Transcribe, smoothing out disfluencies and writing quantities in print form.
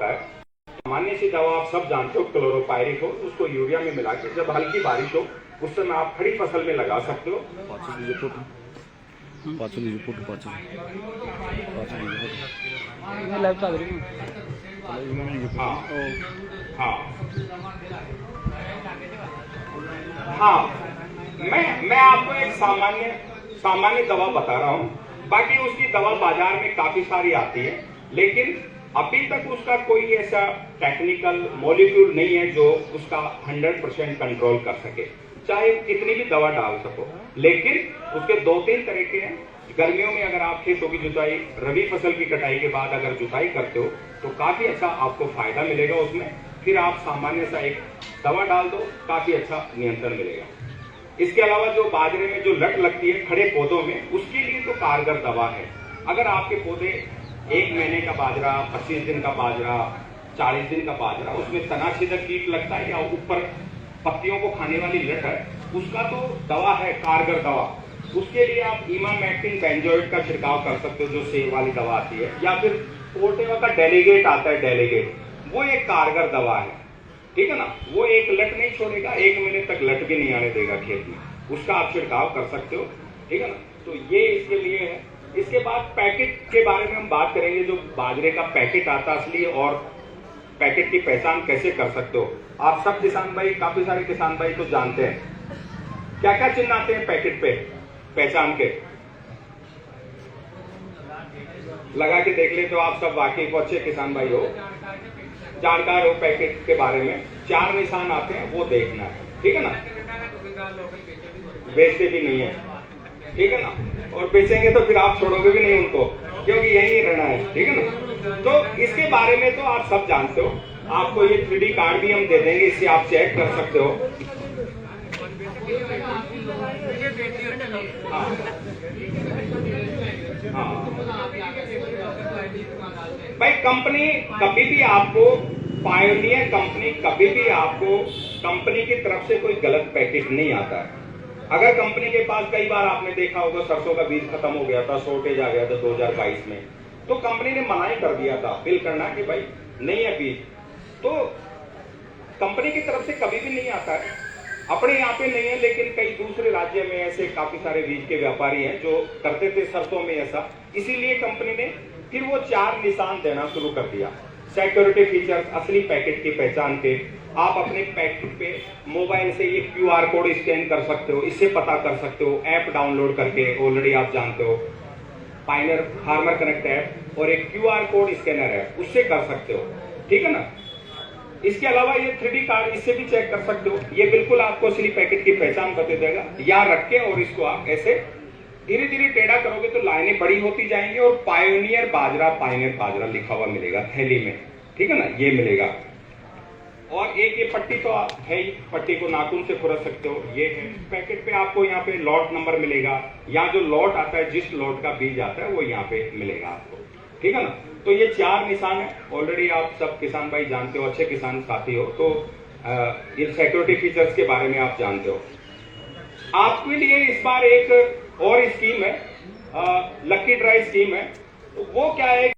होता है। सामान्य सी दवा आप सब जानते हो, क्लोरोपायरिक हो, उसको यूरिया में मिला के जब हल्की बारिश हो उस समय आप खड़ी फसल में लगा सकते हो। हाँ हाँ, मैं आपको एक सामान्य दवा बता रहा हूँ। बाकी उसकी दवा बाजार में काफी सारी आती है, लेकिन अभी तक उसका कोई ऐसा टेक्निकल मॉलिक्यूल नहीं है जो उसका 100% कंट्रोल कर सके, चाहे कितनी भी दवा डाल सको। लेकिन उसके 2-3 तरीके हैं। गर्मियों में अगर आप खेतों की जुताई, रबी फसल की कटाई के बाद अगर जुताई करते हो तो काफी अच्छा आपको फायदा मिलेगा उसमें। फिर आप सामान्य सा एक दवा डाल दो, काफी अच्छा नियंत्रण मिलेगा। इसके अलावा जो बाजरे में जो लट लगती है खड़े पौधों में, उसके लिए तो कारगर दवा है। अगर आपके पौधे 1 महीने का बाजरा, 25 दिन का बाजरा, 40 दिन का बाजरा, उसमें तनाछेदक कीट लगता है या ऊपर पत्तियों को खाने वाली लट है, उसका तो दवा है, कारगर दवा। उसके लिए आप इमामेक्टिन बेंजोएट का छिड़काव कर सकते हो, जो सेब वाली दवा आती है, या फिर पोर्टेवा का डेलीगेट आता है, डेलीगेट, वो एक कारगर दवा है। ठीक है ना, वो एक लट नहीं छोड़ेगा, 1 महीने तक लट भी नहीं आने देगा खेत में, उसका आप छिड़काव कर सकते हो। ठीक है ना, तो ये इसके लिए है। इसके बाद पैकेट के बारे में हम बात करेंगे। जो बाजरे का पैकेट आता असली, और पैकेट की पहचान कैसे कर सकते हो। आप सब किसान भाई, काफी सारे किसान भाई तो जानते हैं क्या क्या चिन्ह आते हैं पैकेट पे पहचान के। लगा के देख ले तो आप सब वाकई को अच्छे किसान भाई हो, जानकार हो पैकेट के बारे में। 4 निशान आते हैं, वो देखना है। ठीक है ना, बेचते भी नहीं है। ठीक है ना, और बेचेंगे तो फिर आप छोड़ोगे भी नहीं उनको, क्योंकि यही रहना है। ठीक है ना, तो इसके बारे में तो आप सब जानते हो। आपको ये 3D कार्ड भी हम दे देंगे, इससे आप चेक कर सकते हो। भाई कंपनी कभी भी आपको, पायोनियर कंपनी कभी भी आपको, कंपनी की तरफ से कोई गलत पैकेट नहीं आता है। अगर कंपनी के पास, कई बार आपने देखा होगा सरसों का बीज खत्म हो गया था, शॉर्टेज आ गया था 2022 में, तो कंपनी ने मना ही कर दिया था बिल करना कि भाई नहीं है बीज। तो कंपनी की तरफ से कभी भी नहीं आता है। अपने यहाँ पे नहीं है, लेकिन कई दूसरे राज्य में ऐसे काफी सारे बीज के व्यापारी हैं जो करते थे सरसों में ऐसा। इसीलिए कंपनी ने फिर वो 4 निशान देना शुरू कर दिया। सिक्योरिटी फीचर्स, असली पैकेट की पहचान के। आप अपने पैकेट पे मोबाइल से ये QR कोड स्कैन कर सकते हो, इससे पता कर सकते हो। ऐप डाउनलोड करके, ऑलरेडी आप जानते हो पायनियर फार्मर कनेक्ट ऐप और एक QR कोड स्कैनर है, उससे कर सकते हो। ठीक है ना, इसके अलावा ये 3D कार्ड, इससे भी चेक कर सकते हो। ये बिल्कुल आपको असली पैकेट की पहचान बता देगा। याद रख के, और इसको आप ऐसे धीरे धीरे टेढ़ा करोगे तो लाइनें बड़ी होती जाएंगी, और पायोनियर बाजरा लिखा हुआ मिलेगा थैली में। ठीक है ना, ये मिलेगा। और एक ये पट्टी तो है ही, पट्टी को नाखून से खुरच सकते हो। ये है पैकेट पे, आपको यहाँ पे लॉट नंबर मिलेगा, या जो लॉट आता है, जिस लॉट का बीज आता है वो यहाँ पे मिलेगा आपको। ठीक है ना, तो ये 4 निशान है। ऑलरेडी आप सब किसान भाई जानते हो, अच्छे किसान साथी हो, तो ये सिक्योरिटी फीचर्स के बारे में आप जानते हो। आपके लिए इस बार एक और स्कीम है, लकी ड्राई स्कीम है। तो वो क्या है